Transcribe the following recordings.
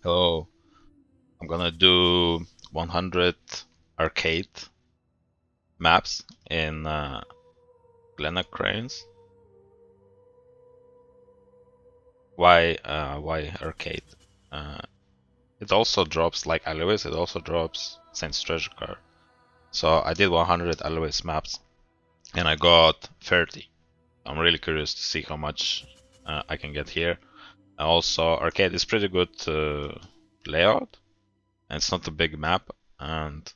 Hello, I'm gonna do 100 arcade maps in Glennach Cairns. Why arcade? It also drops, like Alois, it also drops Saint's Treasure Card. So I did 100 Alois maps and I got 30. I'm really curious to see how much I can get here. Also, arcade is pretty good layout, and it's not a big map, and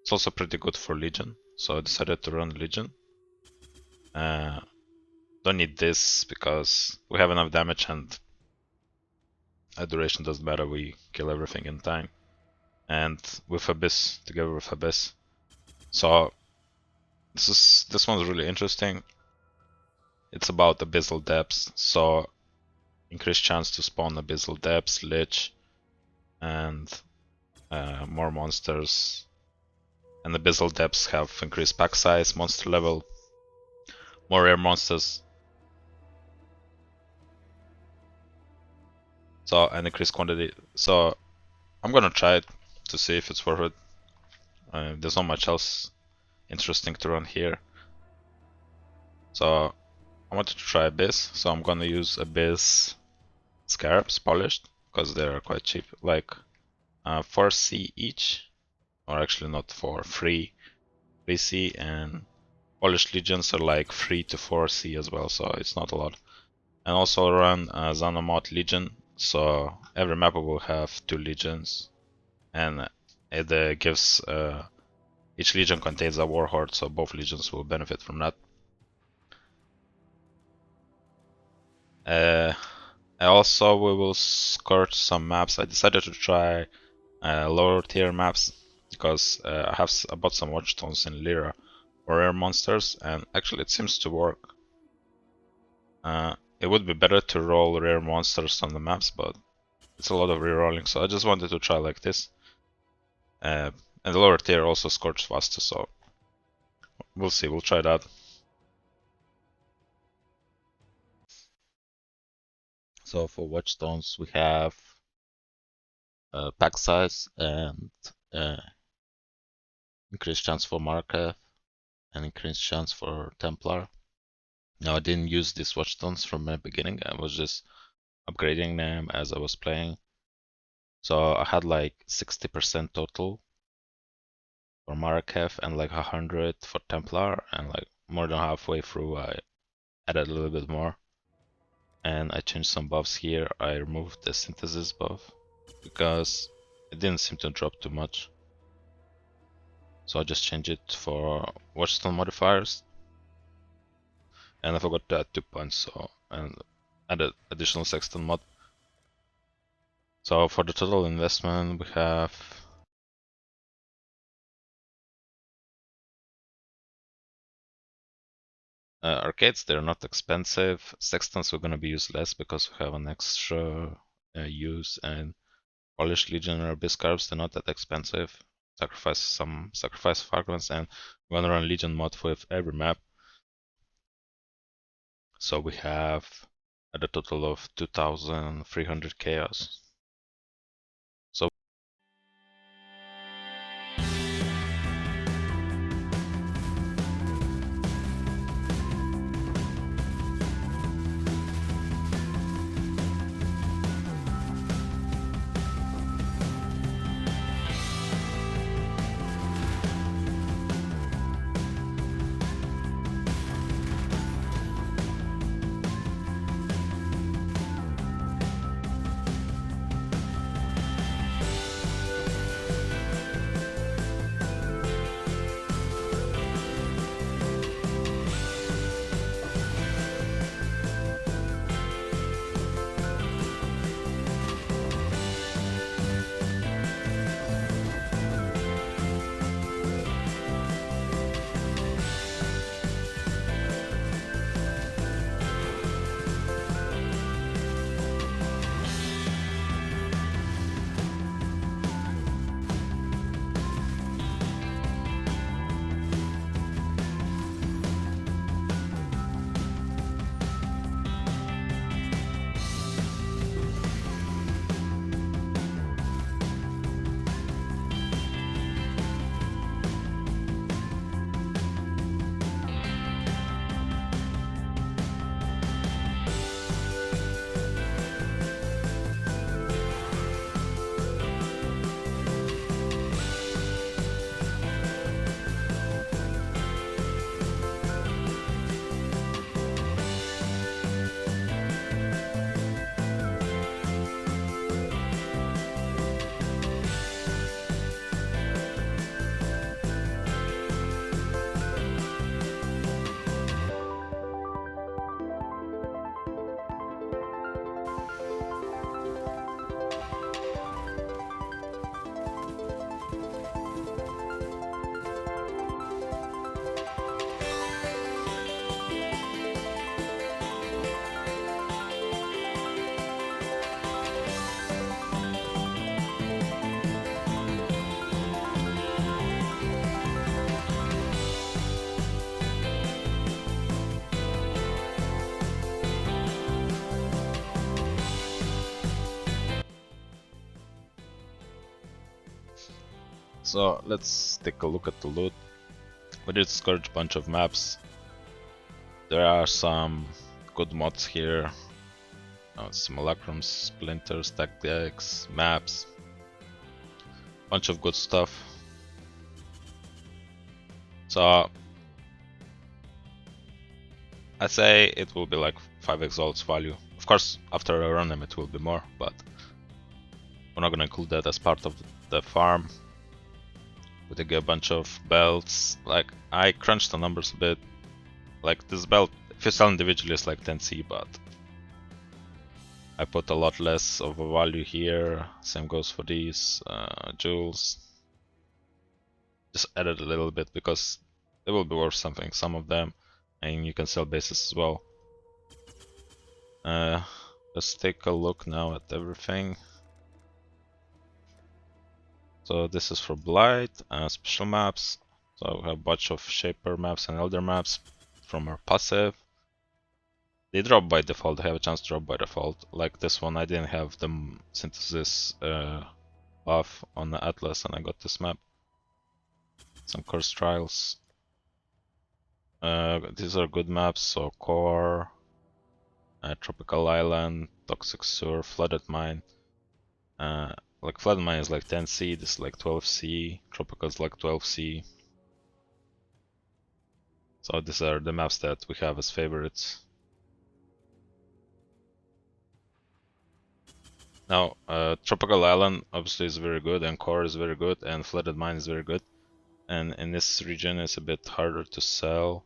it's also pretty good for Legion. So I decided to run Legion. Don't need this because we have enough damage and duration doesn't matter, we kill everything in time. And with Abyss, together with Abyss. So this one's really interesting. It's about Abyssal Depths, so increased chance to spawn Abyssal Depths, Lich, and more monsters. And Abyssal Depths have increased pack size, monster level, more rare monsters. So, and increased quantity. So, I'm gonna try it to see if it's worth it. There's not much else interesting to run here. So, I wanted to try Abyss, so I'm gonna use Abyss Scarabs polished, because they're quite cheap, like 4C each, or actually not 4, 3C, and polished legions are like 3 to 4C as well, so it's not a lot. And also run Xenomorph Legion, so every map will have 2 legions, and it gives each legion contains a warhorde, so both legions will benefit from that. Also, we will scourge some maps. I decided to try lower tier maps because I bought some Watchstones in Lyra for rare monsters, and actually it seems to work. It would be better to roll rare monsters on the maps, but it's a lot of rerolling, so I just wanted to try like this. And the lower tier also scourge faster, so we'll see, we'll try that. So for Watchstones we have pack size and increased chance for Maraketh and increased chance for Templar. Now I didn't use these Watchstones from the beginning, I was just upgrading them as I was playing. So I had like 60% total for Maraketh and like 100 for Templar, and like more than halfway through I added a little bit more. And I changed some buffs here. I removed the synthesis buff because it didn't seem to drop too much. So I just changed it for Watchstone modifiers. And I forgot to add 2 points, so and added additional Sexton mod. So for the total investment we have arcades, they're not expensive. Sextons we're gonna be used less because we have an extra use, and polished legion or abyss scarabs, they're not that expensive. Sacrifice fragments, and we're gonna run legion mod with every map. So we have at a total of 2,300 chaos. So So let's take a look at the loot. We did Scourge a bunch of maps. There are some good mods here. Simulacrums, splinters, tactics, maps. Bunch of good stuff. So I say it will be like 5 Exalts value. Of course, after I run them it will be more, but we're not gonna include that as part of the farm. We did get a bunch of belts. Like, I crunched the numbers a bit. Like, this belt, if you sell individually, it's like 10C, but I put a lot less of a value here. Same goes for these jewels. Just added a little bit because they will be worth something, some of them, and you can sell bases as well. Let's take a look now at everything. So this is for Blight, special maps. So we have a bunch of Shaper maps and Elder maps from our passive. They drop by default, they have a chance to drop by default. Like this one, I didn't have the synthesis buff on the Atlas and I got this map. Some Curse Trials. These are good maps, so Core, Tropical Island, Toxic Sewer, Flooded Mine. Like Flooded Mine is like 10C, this is like 12C, Tropical is like 12C. So these are the maps that we have as favorites. Now, Tropical Island obviously is very good, and Core is very good, and Flooded Mine is very good. And in this region it's a bit harder to sell,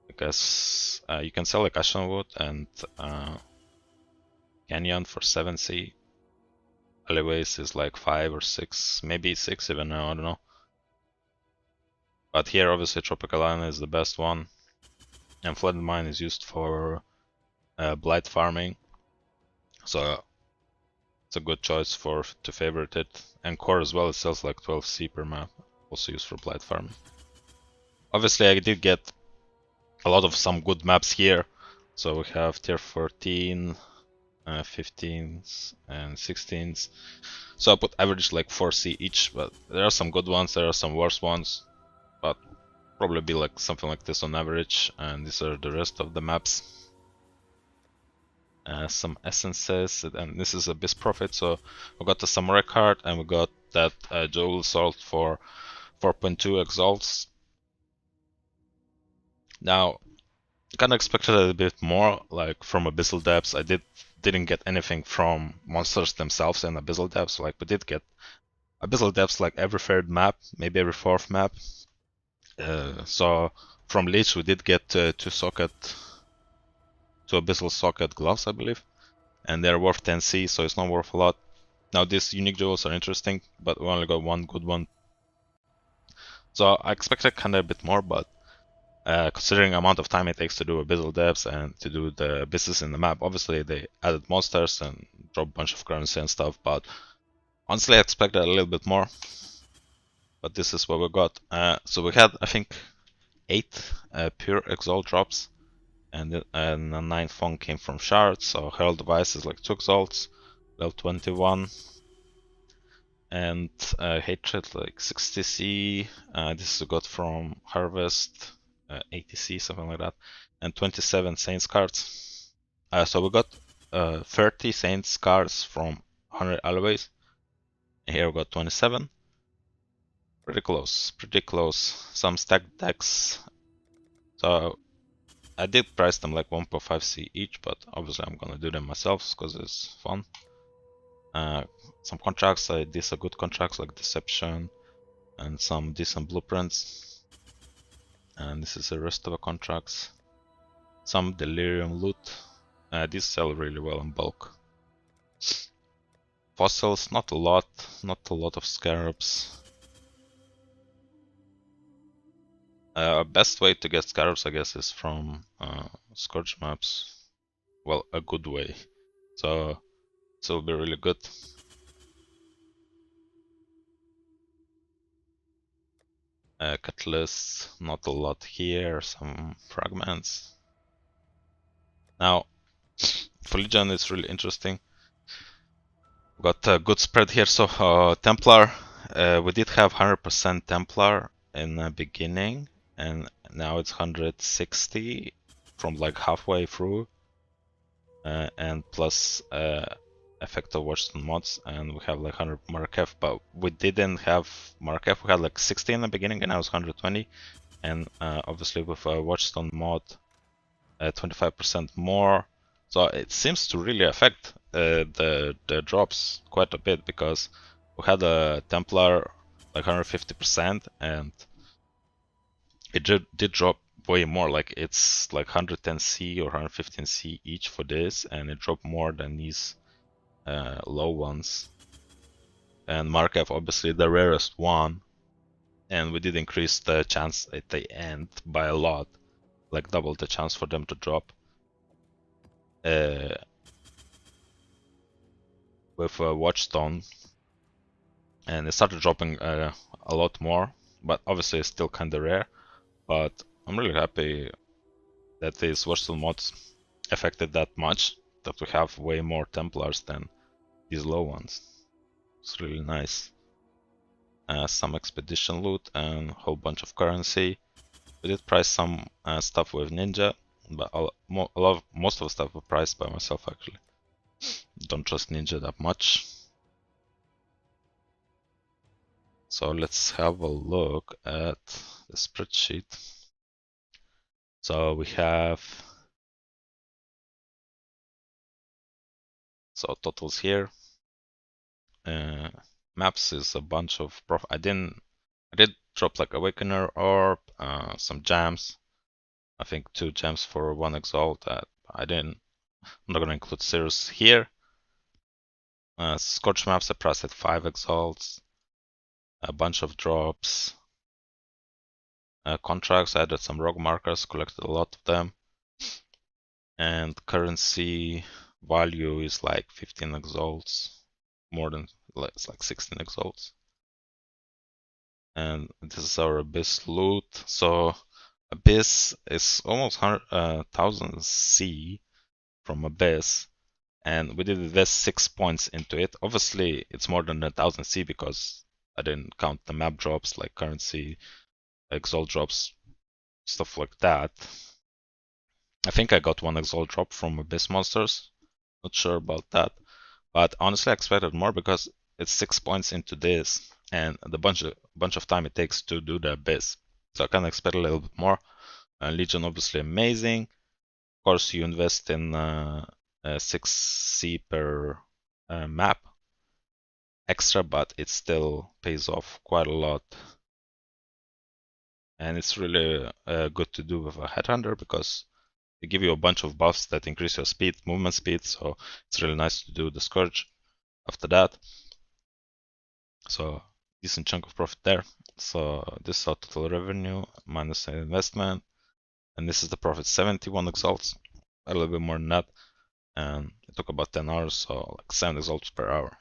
because you can sell like Ashenwood and Canyon for 7C. Alleyways is like 5 or 6, maybe 6 even now, I don't know. But here obviously Tropical Island is the best one. And Flooded Mine is used for Blight farming. So it's a good choice to favorite it. And Core as well, it sells like 12C per map, also used for Blight farming. Obviously I did get a lot of some good maps here. So we have tier 14, 15s and 16s. So I put average like 4C each, but there are some good ones, there are some worse ones. But probably be like something like this on average, and these are the rest of the maps. Some essences, and this is a Beast Prophet, so we got the Samurai card and we got that Jewel Assault for 4.2 Exalts. Now, kinda expected a bit more, like from Abyssal Depths. I didn't get anything from monsters themselves in Abyssal Depths. Like, we did get Abyssal Depths like every third map, maybe every fourth map. So from Leech we did get two Abyssal Socket gloves, I believe, and they're worth 10C, so it's not worth a lot. Now these unique jewels are interesting, but we only got one good one. So I expected kinda a bit more, but considering the amount of time it takes to do Abyssal Depths and to do the abysses in the map, obviously they added monsters and dropped a bunch of currency and stuff, but honestly I expected a little bit more. But this is what we got. So we had, I think, 8 pure Exalt drops, and a 9th one came from shards. So Herald Device is like 2 Exalts, level 21, and Hatred like 60C. This we got from Harvest, 80C, something like that, and 27 Saints cards. So we got 30 Saints cards from 100 alleyways. And here we got 27. Pretty close, pretty close. Some stacked decks. So I did price them like 1.5C each, but obviously I'm gonna do them myself because it's fun. Some contracts, these are good contracts like Deception and some decent blueprints. And this is the rest of the contracts. Some Delirium loot. These sell really well in bulk. Fossils, not a lot of scarabs. Best way to get scarabs, I guess, is from Scourge maps. Well, a good way. So this will be really good. Catalyst, not a lot here. Some fragments. Now, for Legion, it's really interesting. Got a good spread here. So Templar we did have 100% Templar in the beginning, and now it's 160 from like halfway through, and plus effective Watchstone mods, and we have like 100 Maraketh, but we didn't have Maraketh. We had like 60 in the beginning, and now it's 120, and obviously with a Watchstone mod, 25% more. So it seems to really affect the drops quite a bit, because we had a Templar like 150%, and it did drop way more. Like it's like 110C or 115C each for this, and it dropped more than these low ones. And Maraketh obviously the rarest one, and we did increase the chance at the end by a lot, like double the chance for them to drop. With a Watchstone, and it started dropping a lot more, but obviously it's still kinda rare. But I'm really happy that these Watchstone mods affected that much, that we have way more Templars than these low ones. It's really nice. Some expedition loot and a whole bunch of currency. We did price some stuff with Ninja, but most of the stuff was priced by myself actually. Don't trust Ninja that much. So let's have a look at the spreadsheet. So we have totals here. Maps is a bunch of I did drop like Awakener Orb, some gems. I think 2 gems for 1 Exalt. I'm not gonna include Sirus here. Scourge maps I priced at 5 Exalts. A bunch of drops. Contracts, I added some rogue markers, collected a lot of them. And currency value is like 15 Exalts. More than, it's like 16 Exalts. And this is our Abyss loot. So Abyss is almost 100,000 C from Abyss, and we did invest 6 points into it. Obviously, it's more than 1,000 C because I didn't count the map drops like currency, Exalt drops, stuff like that. I think I got 1 Exalt drop from Abyss monsters. Not sure about that, but honestly, I expected more because it's 6 points into this, and the bunch of time it takes to do the Abyss. So I kind of expect a little bit more. Legion obviously amazing. Of course, you invest in 6C per map extra, but it still pays off quite a lot. And it's really good to do with a Headhunter because they give you a bunch of buffs that increase your speed, movement speed, so it's really nice to do the Scourge after that. So decent chunk of profit there. So this is our total revenue minus the investment, and this is the profit, 71 Exalts, a little bit more than that, and it took about 10 hours, so like 7 Exalts per hour.